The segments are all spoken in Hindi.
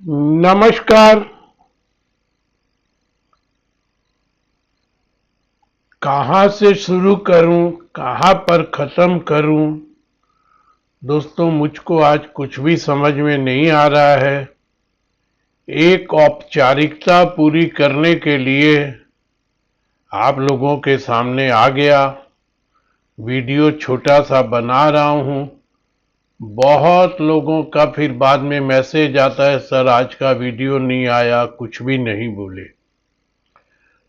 नमस्कार। कहाँ से शुरू करूं, कहाँ पर खत्म करूं? दोस्तों, मुझको आज कुछ भी समझ में नहीं आ रहा है। एक औपचारिकता पूरी करने के लिए आप लोगों के सामने आ गया। वीडियो छोटा सा बना रहा हूं। बहुत लोगों का फिर बाद में मैसेज आता है, सर आज का वीडियो नहीं आया, कुछ भी नहीं बोले।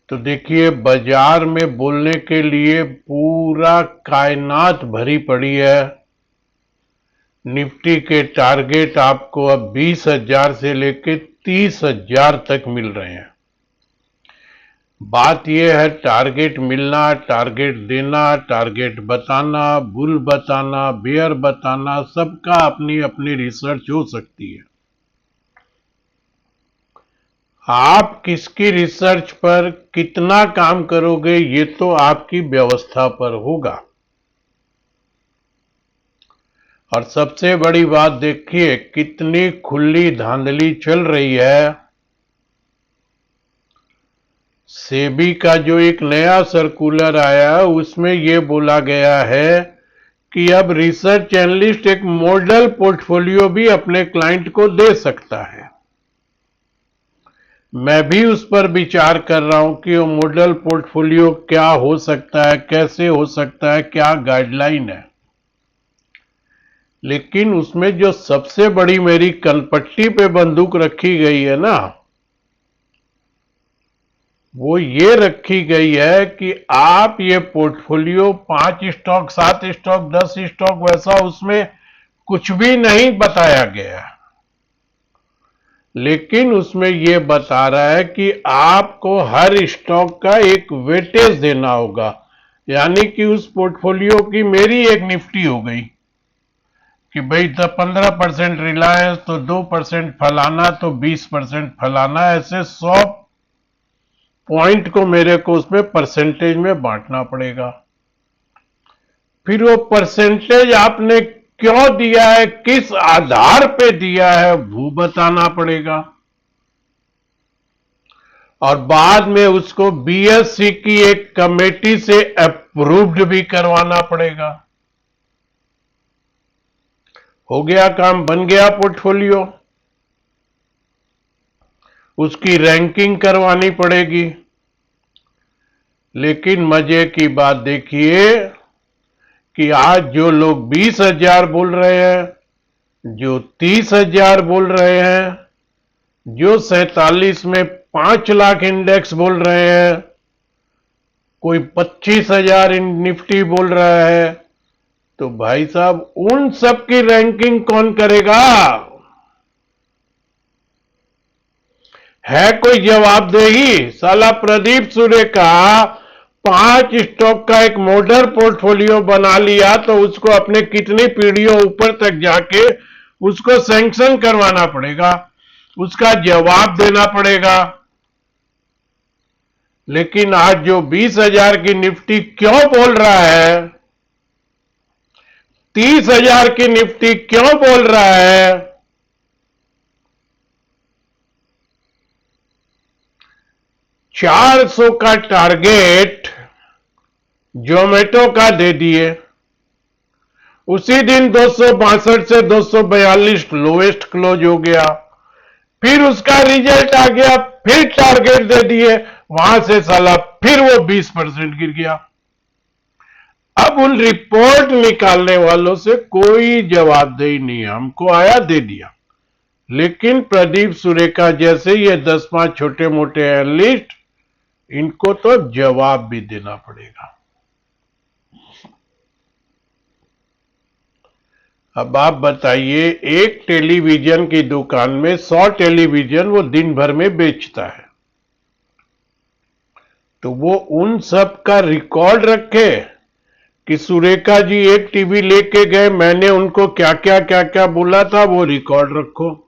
तो देखिए, बाजार में बोलने के लिए पूरा कायनात भरी पड़ी है। निफ्टी के टारगेट आपको अब 20,000 से लेके 30,000 तक मिल रहे हैं। बात यह है, टारगेट मिलना, टारगेट देना, टारगेट बताना, बुल बताना, बेयर बताना, सबका अपनी अपनी रिसर्च हो सकती है। आप किसकी रिसर्च पर कितना काम करोगे, ये तो आपकी व्यवस्था पर होगा। और सबसे बड़ी बात देखिए, कितनी खुली धांधली चल रही है। सेबी का जो एक नया सर्कुलर आया, उसमें यह बोला गया है कि अब रिसर्च एनालिस्ट एक मॉडल पोर्टफोलियो भी अपने क्लाइंट को दे सकता है। मैं भी उस पर विचार कर रहा हूं कि वो मॉडल पोर्टफोलियो क्या हो सकता है, कैसे हो सकता है, क्या गाइडलाइन है। लेकिन उसमें जो सबसे बड़ी मेरी कनपट्टी पे बंदूक रखी गई है ना, वो ये रखी गई है कि आप ये पोर्टफोलियो 5 स्टॉक, 7 स्टॉक, 10 स्टॉक, वैसा उसमें कुछ भी नहीं बताया गया। लेकिन उसमें यह बता रहा है कि आपको हर स्टॉक का एक वेटेज देना होगा। यानी कि उस पोर्टफोलियो की मेरी एक निफ्टी हो गई कि भाई 15% रिलायंस, तो 2% फलाना, तो 20% फलाना, ऐसे 100 पॉइंट को मेरे को उसमें परसेंटेज में बांटना पड़ेगा। फिर वो परसेंटेज आपने क्यों दिया है, किस आधार पे दिया है, वो बताना पड़ेगा। और बाद में उसको बीएससी की एक कमेटी से अप्रूव्ड भी करवाना पड़ेगा। हो गया काम, बन गया पोर्टफोलियो। उसकी रैंकिंग करवानी पड़ेगी। लेकिन मजे की बात देखिए कि आज जो लोग 20,000 बोल रहे हैं, जो 30,000 बोल रहे हैं, जो 47 में 5 लाख इंडेक्स बोल रहे हैं, कोई 25,000 निफ्टी बोल रहा है, तो भाई साहब उन सब की रैंकिंग कौन करेगा? है कोई जवाबदेही? साला प्रदीप सूर्य का 5 स्टॉक का एक मॉडल पोर्टफोलियो बना लिया, तो उसको अपने कितनी पीढ़ियों ऊपर तक जाके उसको सैंक्शन करवाना पड़ेगा, उसका जवाब देना पड़ेगा। लेकिन आज जो 20,000 की निफ्टी क्यों बोल रहा है, 30,000 की निफ्टी क्यों बोल रहा है? 400 का टारगेट जोमेटो का दे दिए, उसी दिन 262 से 242 लोएस्ट क्लोज हो गया। फिर उसका रिजल्ट आ गया, फिर टारगेट दे दिए, वहां से साला फिर वो 20% गिर गया। अब उन रिपोर्ट निकालने वालों से कोई जवाबदेही नहीं है। हमको आया, दे दिया। लेकिन प्रदीप सुरेखा जैसे ये 10-5 छोटे मोटे एनालिस्ट, इनको तो जवाब भी देना पड़ेगा। अब आप बताइए, एक टेलीविजन की दुकान में 100 टेलीविजन वो दिन भर में बेचता है, तो वो उन सब का रिकॉर्ड रखे कि सुरेखा जी एक टीवी लेके गए, मैंने उनको क्या क्या बोला था, वो रिकॉर्ड रखो।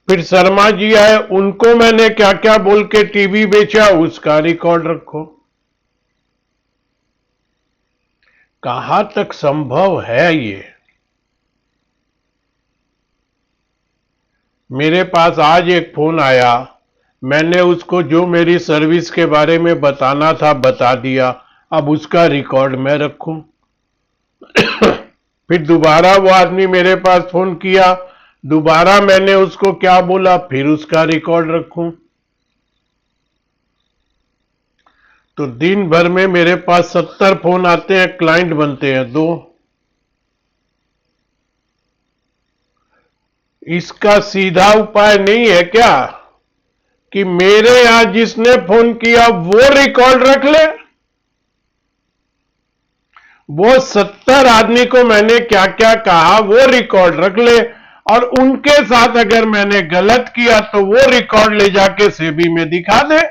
फिर शर्मा जी आए, उनको मैंने क्या क्या बोल के टीवी बेचा, उसका रिकॉर्ड रखो। कहां तक संभव है ये? मेरे पास आज एक फोन आया, मैंने उसको जो मेरी सर्विस के बारे में बताना था बता दिया, अब उसका रिकॉर्ड मैं रखूं। फिर दोबारा वो आदमी मेरे पास फोन किया, दोबारा मैंने उसको क्या बोला, फिर उसका रिकॉर्ड रखूं। तो दिन भर में मेरे पास 70 फोन आते हैं, क्लाइंट बनते हैं 2। इसका सीधा उपाय नहीं है क्या कि मेरे यहां जिसने फोन किया वो रिकॉर्ड रख ले? वो 70 आदमी को मैंने क्या क्या कहा वो रिकॉर्ड रख ले, और उनके साथ अगर मैंने गलत किया तो वो रिकॉर्ड ले जाके सेबी में दिखा दे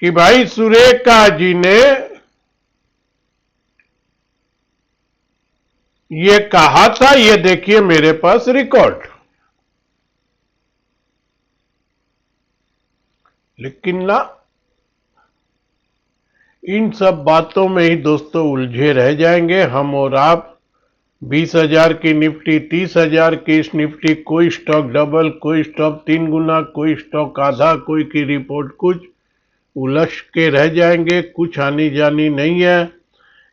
कि भाई सुरेखा जी ने ये कहा था, ये देखिए मेरे पास रिकॉर्ड। लेकिन ना, इन सब बातों में ही दोस्तों उलझे रह जाएंगे हम और आप। 20,000 की निफ्टी, 30,000 की इस निफ्टी, कोई स्टॉक डबल, कोई स्टॉक 3 गुना, कोई स्टॉक आधा, कोई की रिपोर्ट कुछ, उलझ के रह जाएंगे। कुछ आनी जानी नहीं है।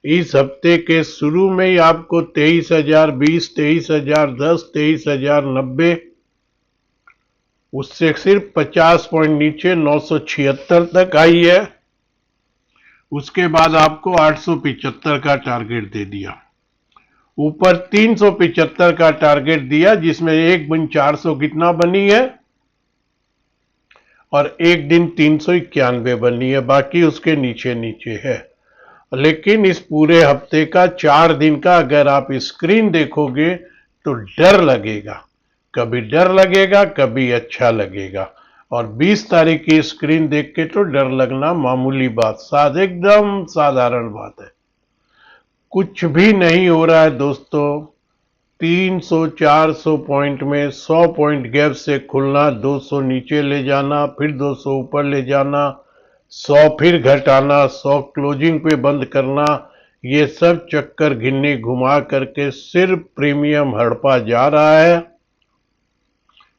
इस हफ्ते के शुरू में ही आपको 23,020, 23,010, 23,090, उससे सिर्फ 50 पॉइंट नीचे 976 तक आई है। उसके बाद आपको 875 का टारगेट दे दिया, ऊपर 375 का टारगेट दिया, जिसमें एक दिन 400 कितना बनी है और एक दिन 391 बनी है, बाकी उसके नीचे नीचे है। लेकिन इस पूरे हफ्ते का 4 दिन का अगर आप स्क्रीन देखोगे तो डर लगेगा, कभी डर लगेगा कभी अच्छा लगेगा। और 20 तारीख की स्क्रीन देख के तो डर लगना मामूली बात, एकदम साधारण बात है। कुछ भी नहीं हो रहा है दोस्तों। 300-400 पॉइंट में 100 पॉइंट गैप से खुलना, 200 नीचे ले जाना, फिर 200 ऊपर ले जाना, 100 फिर घटाना, 100 क्लोजिंग पे बंद करना, ये सब चक्कर गिन्नी घुमा करके सिर्फ प्रीमियम हड़पा जा रहा है।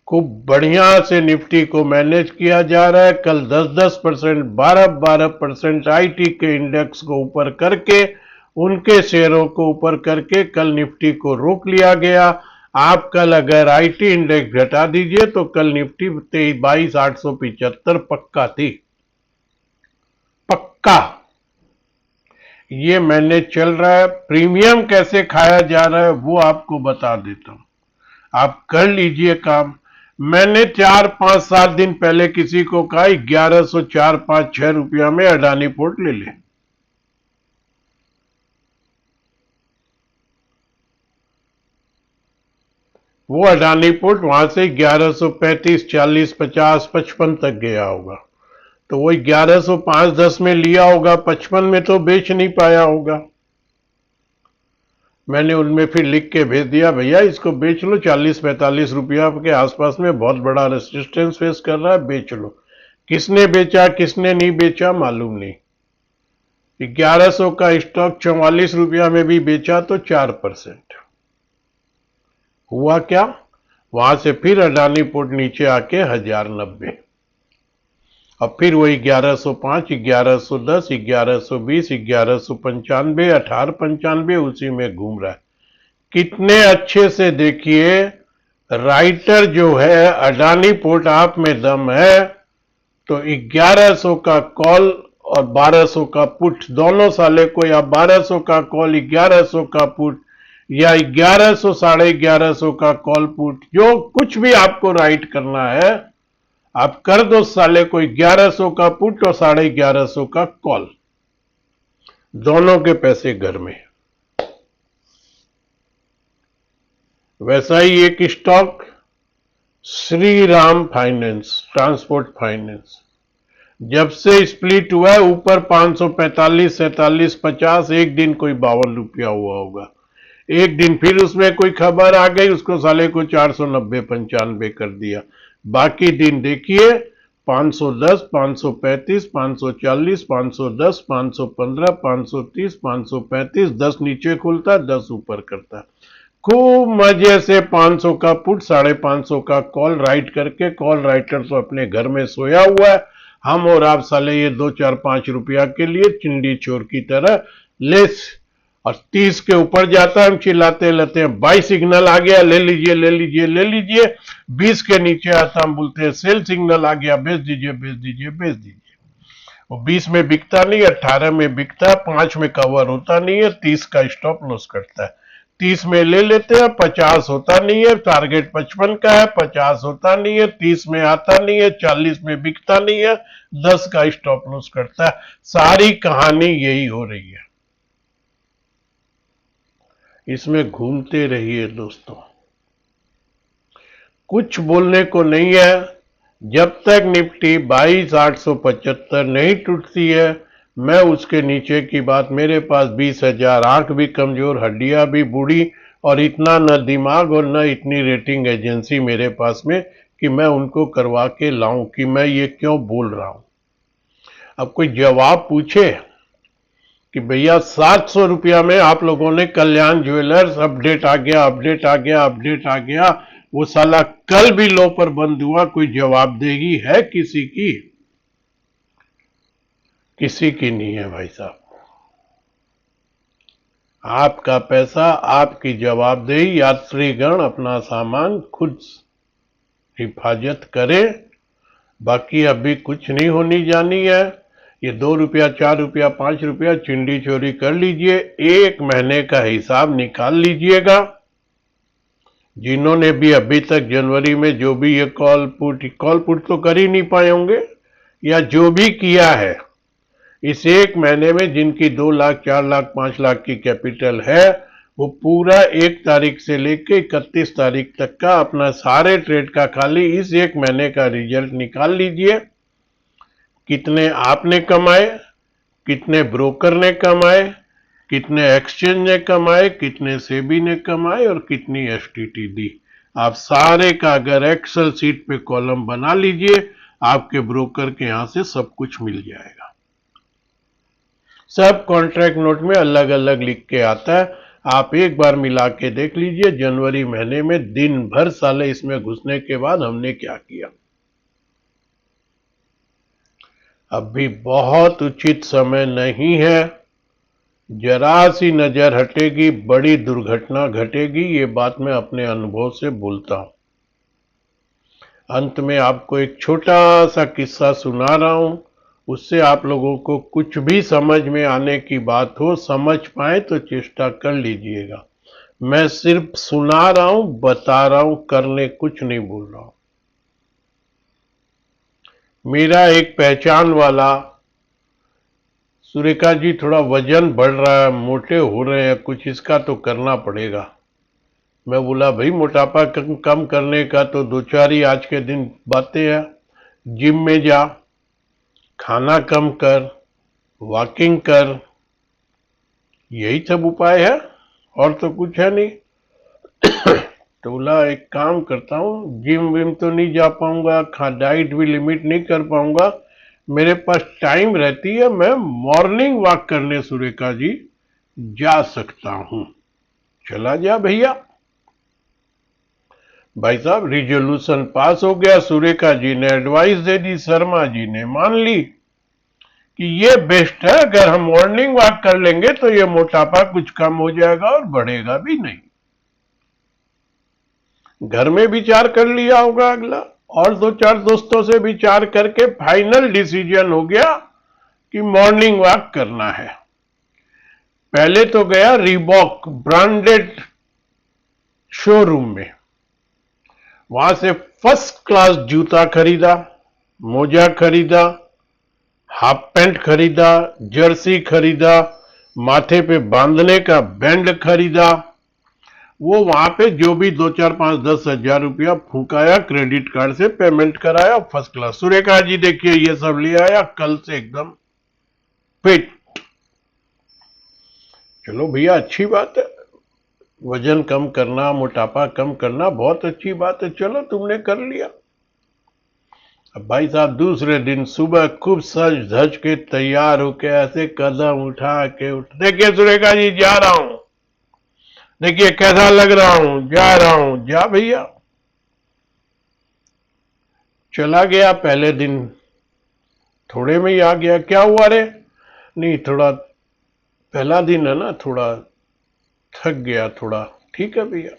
खूब बढ़िया से निफ्टी को मैनेज किया जा रहा है। कल 10-10%, 12-12% आईटी के इंडेक्स को ऊपर करके, उनके शेयरों को ऊपर करके कल निफ्टी को रोक लिया गया। आप कल अगर आईटी इंडेक्स घटा दीजिए तो कल निफ्टी 22,875 पक्का थी, पक्का। ये मैंने चल रहा है। प्रीमियम कैसे खाया जा रहा है वो आपको बता देता हूं, आप कर लीजिए काम। मैंने 4-5-7 दिन पहले किसी को कहा 1104-5-6 रुपया में अडानी पोर्ट ले ले। वो अडानी पोर्ट वहां से 1135, 40, 50, 55 तक गया होगा, तो वही 1105-10 में लिया होगा, 55 में तो बेच नहीं पाया होगा। मैंने उनमें फिर लिख के भेज दिया, भैया इसको बेच लो, 40-45 रुपया के आसपास में बहुत बड़ा रेसिस्टेंस फेस कर रहा है, बेच लो। किसने बेचा किसने नहीं बेचा मालूम नहीं। 1100 का स्टॉक 44 रुपया में भी बेचा तो 4%। हुआ क्या, वहां से फिर अडानी पोर्ट नीचे आके 1090, अब फिर वही 1105, 1110, 1120, 1195, 1895 उसी में घूम रहा है। कितने अच्छे से देखिए, राइटर जो है अडानी पोर्ट आप में दम है तो 1100 का कॉल और 1200 का पुट, दोनों साले को, या 1200 का कॉल 1100 का पुट, या 1100 1150 का कॉल पुट, जो कुछ भी आपको राइट करना है आप कर दो साले को। 1100 का पुट और 1150 का कॉल, दोनों के पैसे घर में। वैसा ही एक stock Shri Ram finance, transport finance, जब से स्प्लिट हुआ है ऊपर 545, 47, 50, एक दिन कोई 52 रुपया हुआ होगा, एक दिन फिर उसमें कोई खबर आ गई, उसको साले को 490, 95 कर दिया। बाकी दिन देखिए 510, 535, 540, 510, 515, 530, 535, 10 नीचे खुलता, 10 ऊपर करता। खूब मजे से 500 का पुट 550 का कॉल राइट करके, कॉल राइटर तो अपने घर में सोया हुआ है, हम और आप साले ये 2 4 5 रुपया के लिए चिंडी चोर की तरह लेस, और 30 के ऊपर जाता है हम चिल्लाते लेते हैं बाई सिग्नल आ गया, ले लीजिए ले लीजिए ले लीजिए। 20 के नीचे आता हम बोलते हैं सेल सिग्नल आ गया, बेच दीजिए बेच दीजिए बेच दीजिए। वो 20 में बिकता नहीं, 18 में बिकता है, 5 में कवर होता नहीं है, 30 का स्टॉप लॉस करता है। 30 में ले लेते हैं, 50 होता नहीं है, टारगेट 55 का है, 50 होता नहीं है, 30 में आता नहीं है, 40 में बिकता नहीं है, 10 का स्टॉप लॉस करता है। सारी कहानी यही हो रही है, इसमें घूमते रहिए दोस्तों, कुछ बोलने को नहीं है। जब तक निफ्टी 22,875 नहीं टूटती है, मैं उसके नीचे की बात, मेरे पास 20,000, आंख भी कमजोर, हड्डियां भी बूढ़ी, और इतना न दिमाग और न इतनी रेटिंग एजेंसी मेरे पास में कि मैं उनको करवा के लाऊं कि मैं ये क्यों बोल रहा हूं। अब कोई जवाब पूछे कि भैया 700 रुपया में आप लोगों ने कल्याण ज्वेलर्स, अपडेट आ गया अपडेट आ गया अपडेट आ गया, वो साला कल भी लो पर बंद हुआ, कोई जवाबदेही है किसी की? किसी की नहीं है भाई साहब। आपका पैसा, आपकी जवाबदेही, यात्रीगण अपना सामान खुद हिफाजत करें, बाकी अभी कुछ नहीं होनी जानी है। ये 2 रुपया 4 रुपया 5 रुपया चिंडी चोरी कर लीजिए, 1 महीने का हिसाब निकाल लीजिएगा। जिन्होंने भी अभी तक जनवरी में जो भी ये कॉल पुट तो कर ही नहीं पाए होंगे, या जो भी किया है इस 1 महीने में, जिनकी 2 लाख 4 लाख 5 लाख की कैपिटल है, वो पूरा 1 तारीख से लेके 31 तारीख तक का अपना सारे ट्रेड का खाली इस 1 महीने का रिजल्ट निकाल लीजिए। कितने आपने कमाए, कितने ब्रोकर ने कमाए, कितने एक्सचेंज ने कमाए, कितने सेबी ने कमाए, और कितनी एसटीटी दी। आप सारे का अगर एक्सेल सीट पे कॉलम बना लीजिए, आपके ब्रोकर के यहां से सब कुछ मिल जाएगा। सब कॉन्ट्रैक्ट नोट में अलग अलग लिख के आता है, आप एक बार मिला के देख लीजिए जनवरी महीने में दिन भर साले इसमें घुसने के बाद हमने क्या किया। अभी बहुत उचित समय नहीं है, जरा सी नजर हटेगी बड़ी दुर्घटना घटेगी, ये बात मैं अपने अनुभव से बोलता हूं। अंत में आपको एक छोटा सा किस्सा सुना रहा हूं, उससे आप लोगों को कुछ भी समझ में आने की बात हो, समझ पाए तो चेष्टा कर लीजिएगा। मैं सिर्फ सुना रहा हूं, बता रहा हूं, करने कुछ नहीं बोल रहा हूं। मेरा एक पहचान वाला, सुरेखा जी थोड़ा वजन बढ़ रहा है, मोटे हो रहे हैं, कुछ इसका तो करना पड़ेगा। मैं बोला भाई मोटापा कम करने का तो 2 4 ही आज के दिन बातें हैं। जिम में जा, खाना कम कर, वॉकिंग कर, यही सब उपाय है, और तो कुछ है नहीं। तो बोला एक काम करता हूँ, जिम विम तो नहीं जा पाऊंगा, डाइट भी लिमिट नहीं कर पाऊंगा, मेरे पास टाइम रहती है, मैं मॉर्निंग वॉक करने सुरेखा जी जा सकता हूं। चला जा भैया। भाई साहब रिजोल्यूशन पास हो गया, सुरेखा जी ने एडवाइस दे दी, शर्मा जी ने मान ली कि ये बेस्ट है, अगर हम मॉर्निंग वॉक कर लेंगे तो ये मोटापा कुछ कम हो जाएगा और बढ़ेगा भी नहीं। घर में विचार कर लिया होगा अगला, और 2 4 दोस्तों से विचार करके फाइनल डिसीजन हो गया कि मॉर्निंग वॉक करना है। पहले तो गया रीबॉक ब्रांडेड शोरूम में, वहां से फर्स्ट क्लास जूता खरीदा, मोजा खरीदा, हाफ पैंट खरीदा, जर्सी खरीदा, माथे पे बांधने का बैंड खरीदा। वो वहां पे जो भी 2 4 5 10 हजार रुपया फूकाया, क्रेडिट कार्ड से पेमेंट कराया, फर्स्ट क्लास। सुरेखा जी देखिए ये सब ले आया, कल से एकदम फिट। चलो भैया अच्छी बात है, वजन कम करना, मोटापा कम करना बहुत अच्छी बात है, चलो तुमने कर लिया। अब भाई साहब दूसरे दिन सुबह खूब सज धज के तैयार होके ऐसे कदम उठा के देखिए सुरेखा जी जा रहा हूं, देखिए कैसा लग रहा हूं, जा रहा हूं, जा भैया। चला गया, पहले दिन थोड़े में ही आ गया। क्या हुआ रे? नहीं, थोड़ा पहला दिन है ना, थोड़ा थक गया थोड़ा। ठीक है भैया।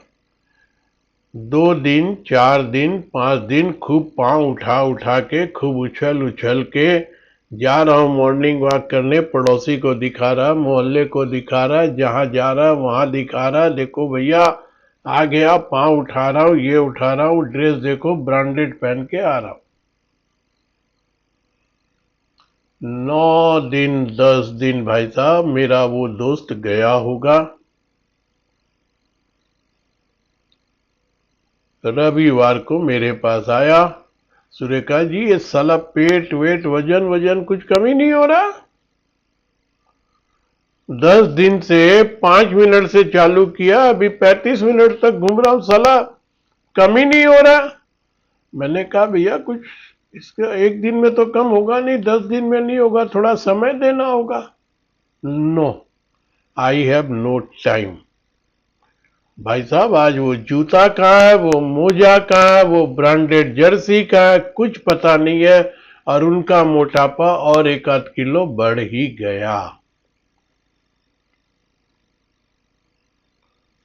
2 दिन, 4 दिन, 5 दिन खूब पांव उठा उठा के, खूब उछल उछल के जा रहा हूं मॉर्निंग वॉक करने। पड़ोसी को दिखा रहा, मोहल्ले को दिखा रहा, जहां जा रहा वहां दिखा रहा, देखो भैया आ गया, पांव उठा रहा हूं, ये उठा रहा हूं, ड्रेस देखो ब्रांडेड पहन के आ रहा हूं। 9 दिन 10 दिन भाई साहब मेरा वो दोस्त गया होगा। रविवार को मेरे पास आया, सुरेखा जी ये साला पेट वेट वजन वजन कुछ कमी नहीं हो रहा। 10 दिन से 5 मिनट से चालू किया, अभी 35 मिनट तक घूम रहा हूं, साला कमी नहीं हो रहा। मैंने कहा भैया कुछ इसका 1 दिन में तो कम होगा नहीं, 10 दिन में नहीं होगा, थोड़ा समय देना होगा। No, I have no time. भाई साहब आज वो जूता कहाँ है, वो मोजा कहाँ है, वो ब्रांडेड जर्सी कहाँ है, कुछ पता नहीं है। और उनका मोटापा और 1 आध किलो बढ़ ही गया।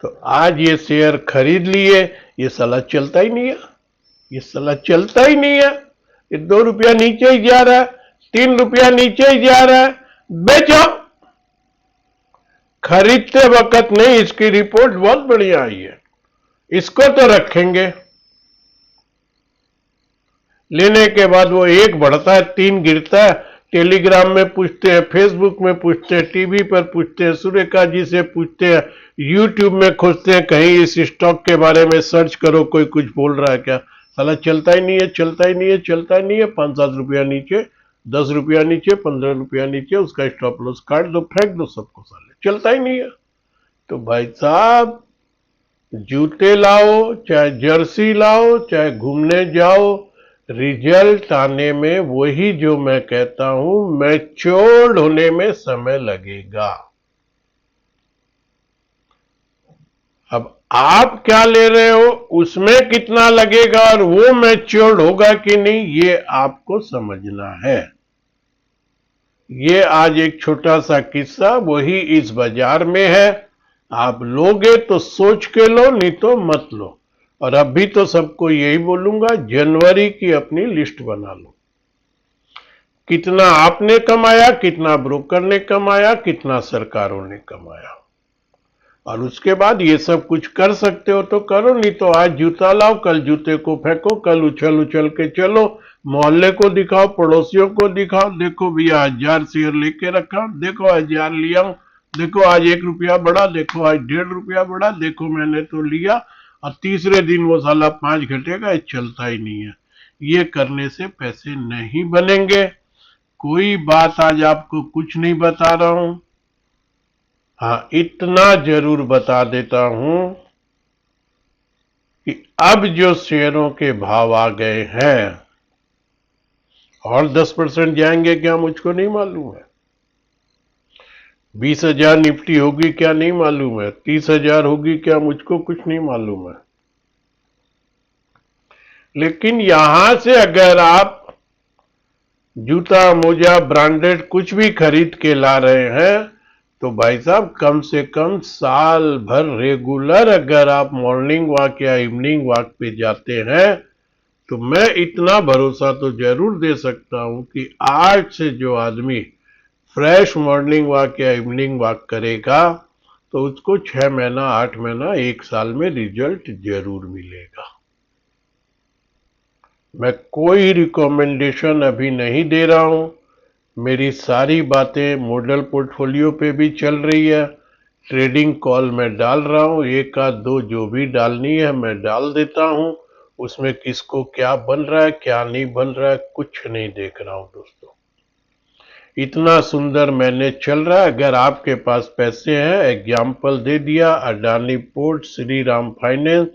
तो आज ये शेयर खरीद लिए, ये साला चलता ही नहीं है, ये साला चलता ही नहीं है। ये 2 रुपया नीचे ही जा रहा है, 3 रुपया नीचे ही जा रहा है। बेचो। खरीदते वक्त नहीं, इसकी रिपोर्ट बहुत बढ़िया आई है, इसको तो रखेंगे। लेने के बाद वो 1 बढ़ता है 3 गिरता है। टेलीग्राम में पूछते हैं, फेसबुक में पूछते हैं, टीवी पर पूछते हैं, सुरेखा जी से पूछते हैं, यूट्यूब में खोजते हैं कहीं इस स्टॉक के बारे में सर्च करो, कोई कुछ बोल रहा है क्या। साला चलता ही नहीं है, चलता ही नहीं है, चलता ही नहीं है। 5-7 रुपया नीचे, 10 रुपया नीचे, 15 रुपया नीचे, उसका स्टॉप लॉस काट दो, फेंक दो सबको, साले चलता ही नहीं है। तो भाई साहब जूते लाओ, चाहे जर्सी लाओ, चाहे घूमने जाओ, रिजल्ट आने में वही जो मैं कहता हूं मैच्योर्ड होने में समय लगेगा। अब आप क्या ले रहे हो उसमें कितना लगेगा और वो मैच्योर्ड होगा कि नहीं, ये आपको समझना है। ये आज एक छोटा सा किस्सा वही इस बाजार में है। आप लोगे तो सोच के लो, नहीं तो मत लो। और अभी तो सबको यही बोलूंगा, जनवरी की अपनी लिस्ट बना लो। कितना आपने कमाया, कितना ब्रोकर ने कमाया, कितना सरकारों ने कमाया। और उसके बाद ये सब कुछ कर सकते हो तो करो, नहीं तो आज जूता लाओ, कल जूते को फेंको, कल उछल उछल के चलो, मोहल्ले को दिखाओ, पड़ोसियों को दिखाओ, देखो भैया 1000 शेयर लेके रखा, देखो 1000 लिया, देखो आज 1 रुपया बढ़ा, देखो आज 1.5 रुपया बढ़ा, देखो मैंने तो लिया। और तीसरे दिन वो साला 5 घटेगा, ये चलता ही नहीं है। ये करने से पैसे नहीं बनेंगे। कोई बात आज आपको कुछ नहीं बता रहा हूं। हाँ, इतना जरूर बता देता हूं कि अब जो शेयरों के भाव आ गए हैं और 10% जाएंगे क्या मुझको नहीं मालूम है। 20,000 निफ्टी होगी क्या नहीं मालूम है, 30,000 होगी क्या मुझको कुछ नहीं मालूम है। लेकिन यहां से अगर आप जूता मोजा ब्रांडेड कुछ भी खरीद के ला रहे हैं तो भाई साहब कम से कम साल भर रेगुलर अगर आप मॉर्निंग वॉक या इवनिंग वॉक पे जाते हैं तो मैं इतना भरोसा तो जरूर दे सकता हूं कि आज से जो आदमी फ्रेश मॉर्निंग वॉक या इवनिंग वॉक करेगा तो उसको 6 महीना 8 महीना 1 साल में रिजल्ट जरूर मिलेगा। मैं कोई रिकमेंडेशन अभी नहीं दे रहा हूं, मेरी सारी बातें मॉडल पोर्टफोलियो पे भी चल रही है, ट्रेडिंग कॉल में डाल रहा हूं, 1 आध 2 जो भी डालनी है मैं डाल देता हूं। उसमें किसको क्या बन रहा है क्या नहीं बन रहा है कुछ नहीं देख रहा हूं दोस्तों। इतना सुंदर मैनेज चल रहा है। अगर आपके पास पैसे हैं, एग्जाम्पल दे दिया, अडानी पोर्ट, श्री राम फाइनेंस,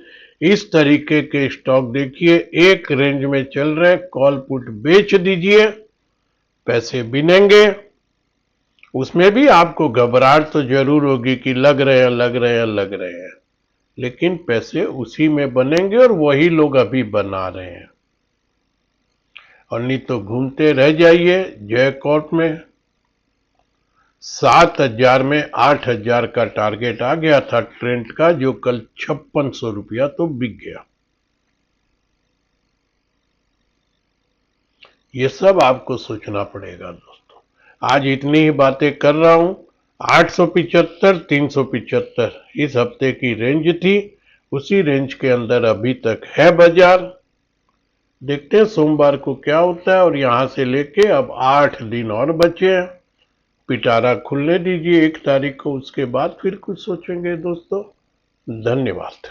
इस तरीके के स्टॉक देखिए एक रेंज में चल रहे, कॉल पुट बेच दीजिए, पैसे बिनेंगे उसमें भी आपको घबराहट तो जरूर होगी कि लग रहे हैं लग रहे हैं लग रहे हैं, लेकिन पैसे उसी में बनेंगे और वही लोग अभी बना रहे हैं। और नहीं तो घूमते रह जाइए जयकोट में। 7,000 में 8,000 का टारगेट आ गया था ट्रेंट का, जो कल 5600 रुपया तो बिक गया। ये सब आपको सोचना पड़ेगा दोस्तों। आज इतनी ही बातें कर रहा हूं। 875 375 इस हफ्ते की रेंज थी, उसी रेंज के अंदर अभी तक है बाजार। देखते हैं सोमवार को क्या होता है। और यहां से लेके अब 8 दिन और बचे हैं। पिटारा खुलने दीजिए 1 तारीख को, उसके बाद फिर कुछ सोचेंगे दोस्तों। धन्यवाद।